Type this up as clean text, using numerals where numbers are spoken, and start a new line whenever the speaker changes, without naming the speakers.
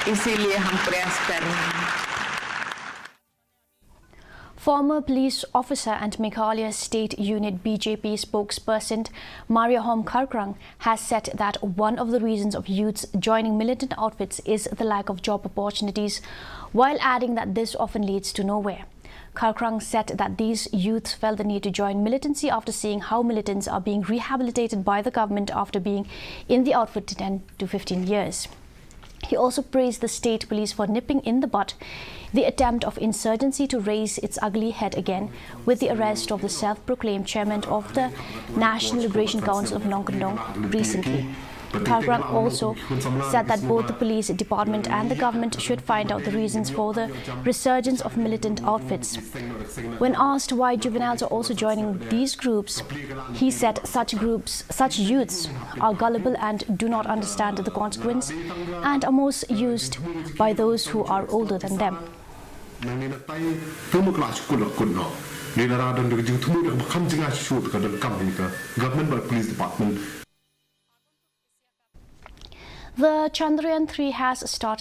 इसीलिए हम प्रयास कर रहे हैं.
Former police officer and Meghalaya State Unit BJP spokesperson Mariahom Kharkrang has said that one of the reasons of youths joining militant outfits is the lack of job opportunities, while adding that this often leads to nowhere. Kharkrang said that these youths felt the need to join militancy after seeing how militants are being rehabilitated by the government after being in the outfit 10 to 15 years. He also praised the state police for nipping in the bud the attempt of insurgency to raise its ugly head again with the arrest of the self-proclaimed chairman of the National Liberation Council of Nongkondong recently. Kharkrang also said that both the police department and the government should find out the reasons for the resurgence of militant outfits. When asked why juveniles are also joining these groups, he said such youths are gullible and do not understand the consequence and are most used by those who are older than them. The Chandrayaan-3 has started